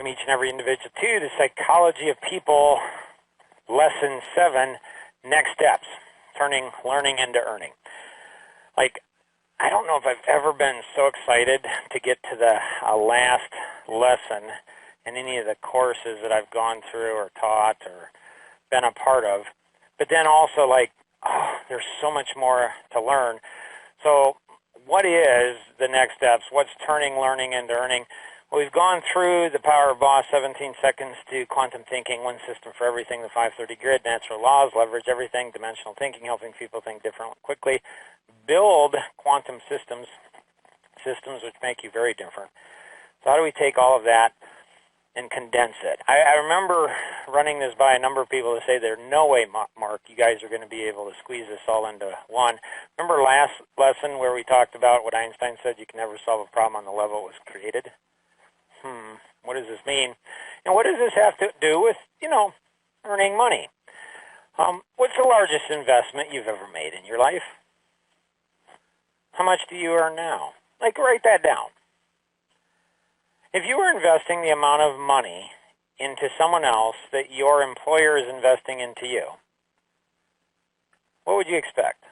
welcome each and every individual to the Psychology of People, Lesson 7, Next Steps, Turning Learning into Earning. I don't know if I've ever been so excited to get to the last lesson in any of the courses that I've gone through or taught or been a part of. But then also there's so much more to learn. So what is the next steps? What's turning learning into earning? Well, we've gone through the Power of Boss, 17 seconds to quantum thinking, one system for everything, the 530 grid, natural laws, leverage everything, dimensional thinking, helping people think differently quickly, build quantum systems which make you very different. So how do we take all of that and condense it? I remember running this by a number of people to say there's no way, Mark, you guys are going to be able to squeeze this all into one. Remember last lesson where we talked about what Einstein said, you can never solve a problem on the level it was created? What does this mean? And what does this have to do with, earning money? What's the largest investment you've ever made in your life? How much do you earn now? Write that down. If you were investing the amount of money into someone else that your employer is investing into you, what would you expect?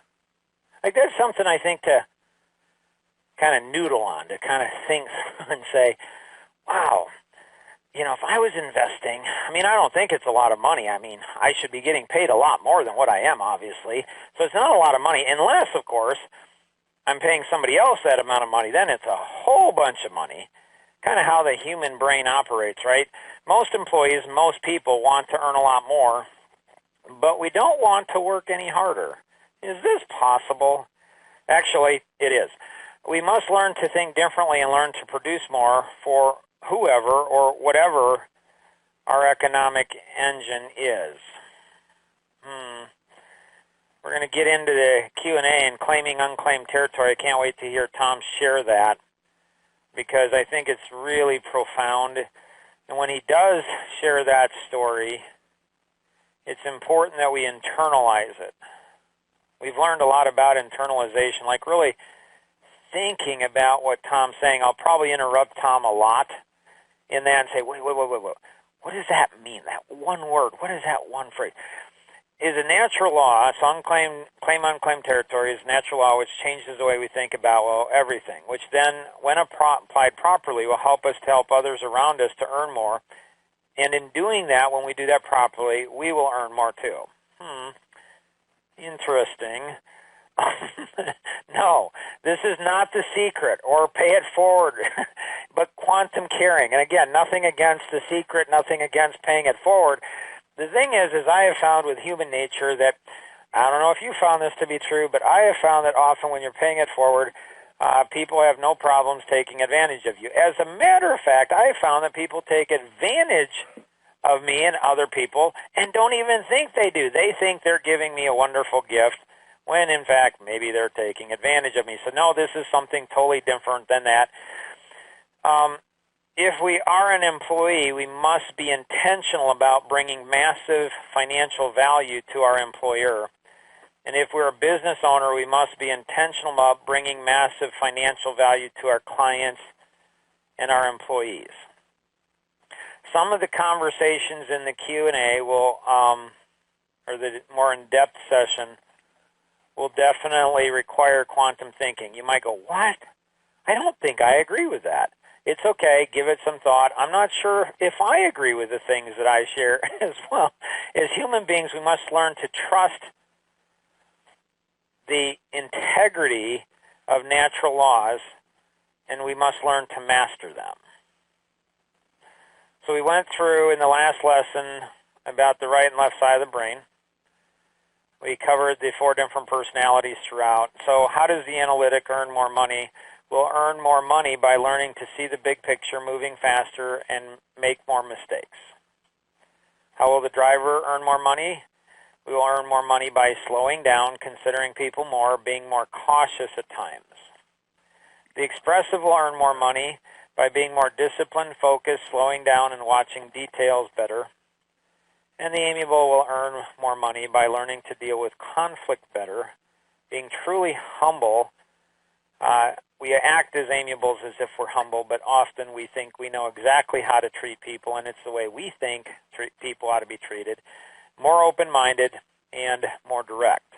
That's something I think to kind of noodle on, to kind of think and say, wow, if I was investing, I don't think it's a lot of money. I should be getting paid a lot more than what I am, obviously. So it's not a lot of money, unless, of course, I'm paying somebody else that amount of money. Then it's a whole bunch of money. Kind of how the human brain operates, right? Most employees, most people want to earn a lot more, but we don't want to work any harder. Is this possible? Actually, it is. We must learn to think differently and learn to produce more for whoever or whatever our economic engine is. We're going to get into the Q&A and claiming unclaimed territory. I can't wait to hear Tom share that, because I think it's really profound. And when he does share that story, it's important that we internalize it. We've learned a lot about internalization, really thinking about what Tom's saying. I'll probably interrupt Tom a lot in that and say, wait. What does that mean? That one word, what is that one phrase? Is a natural law, so claim unclaimed territory is natural law, which changes the way we think about, everything, which then, when applied properly, will help us to help others around us to earn more. And in doing that, when we do that properly, we will earn more too. Interesting. No, this is not the secret, or pay it forward, but quantum caring. And again, nothing against the secret, nothing against paying it forward. The thing is I have found with human nature that, I don't know if you found this to be true, but I have found that often when you're paying it forward, people have no problems taking advantage of you. As a matter of fact, I have found that people take advantage of me and other people and don't even think they do. They think they're giving me a wonderful gift when, in fact, maybe they're taking advantage of me. So, no, this is something totally different than that. If we are an employee, we must be intentional about bringing massive financial value to our employer. And if we're a business owner, we must be intentional about bringing massive financial value to our clients and our employees. Some of the conversations in the Q&A will, or the more in-depth session, will definitely require quantum thinking. You might go, what? I don't think I agree with that. It's okay, give it some thought. I'm not sure if I agree with the things that I share as well. As human beings, we must learn to trust the integrity of natural laws, and we must learn to master them. So we went through in the last lesson about the right and left side of the brain. We covered the 4 different personalities throughout. So how does the analytic earn more money? We'll earn more money by learning to see the big picture, moving faster, and make more mistakes. How will the driver earn more money? We will earn more money by slowing down, considering people more, being more cautious at times. The expressive will earn more money by being more disciplined, focused, slowing down, and watching details better. And the amiable will earn more money by learning to deal with conflict better, being truly humble we act as amiables as if we're humble, but often we think we know exactly how to treat people, and it's the way we think people ought to be treated. More open-minded and more direct.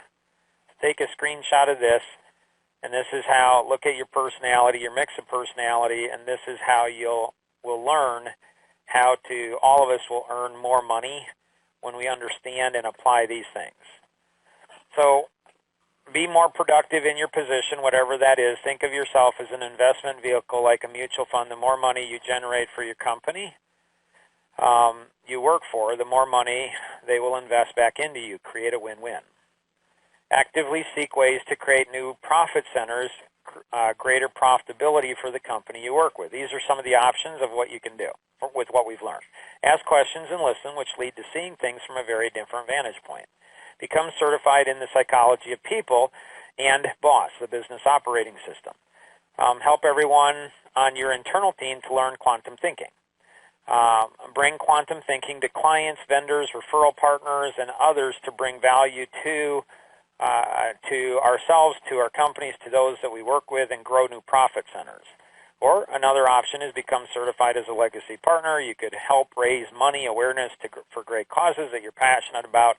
Take a screenshot of this, and this is how, look at your personality, your mix of personality, and this is how we'll learn how to, all of us will earn more money when we understand and apply these things. So be more productive in your position, whatever that is. Think of yourself as an investment vehicle like a mutual fund. The more money you generate for your company you work for, the more money they will invest back into you. Create a win-win. Actively seek ways to create new profit centers, greater profitability for the company you work with. These are some of the options of what you can do with what we've learned. Ask questions and listen, which lead to seeing things from a very different vantage point. Become certified in the psychology of people and BOSS, the business operating system. Help everyone on your internal team to learn quantum thinking. Bring quantum thinking to clients, vendors, referral partners, and others to bring value to ourselves, to our companies, to those that we work with, and grow new profit centers. Or another option is become certified as a legacy partner. You could help raise money, awareness for great causes that you're passionate about,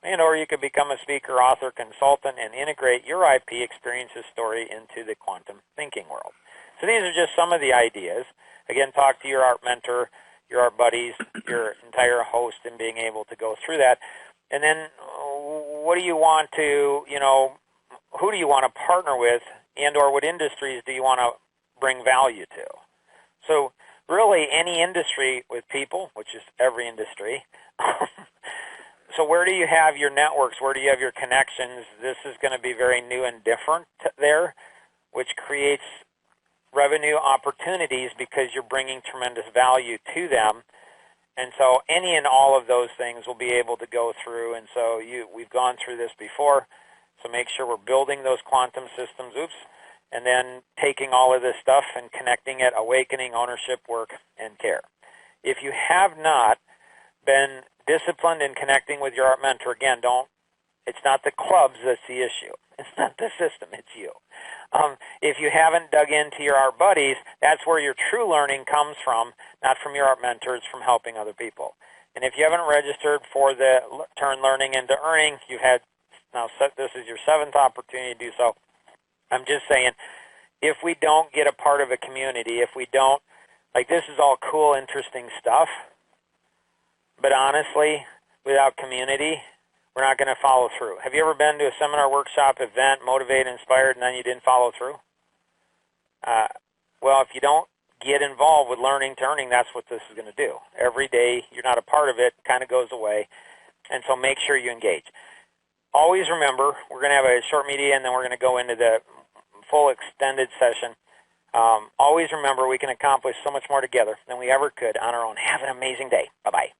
and or you could become a speaker, author, consultant, and integrate your IP experiences story into the quantum thinking world. So these are just some of the ideas. Again, talk to your art mentor, your art buddies, your entire host, and being able to go through that. And then what do you want to, who do you want to partner with, and or what industries do you want to bring value to? So really any industry with people, which is every industry. So where do you have your networks? Where do you have your connections? This is going to be very new and different there, which creates revenue opportunities because you're bringing tremendous value to them. And so any and all of those things will be able to go through. And so we've gone through this before. So make sure we're building those quantum systems, and then taking all of this stuff and connecting it, awakening, ownership, work, and care. If you have not been disciplined in connecting with your art mentor, again, it's not the clubs that's the issue. It's not the system, it's you. If you haven't dug into your art buddies, that's where your true learning comes from, not from your art mentor, it's from helping other people. And if you haven't registered for the Turn Learning into Earning, this is your 7th opportunity to do so. I'm just saying, if we don't get a part of a community, if we don't, this is all cool, interesting stuff, but honestly, without community, we're not going to follow through. Have you ever been to a seminar, workshop, event, motivated, inspired, and then you didn't follow through? Well, if you don't get involved with learning to earning, that's what this is going to do. Every day you're not a part of it, kind of goes away, and so make sure you engage. Always remember, we're going to have a short media, and then we're going to go into the full extended session. Always remember, we can accomplish so much more together than we ever could on our own. Have an amazing day. Bye-bye.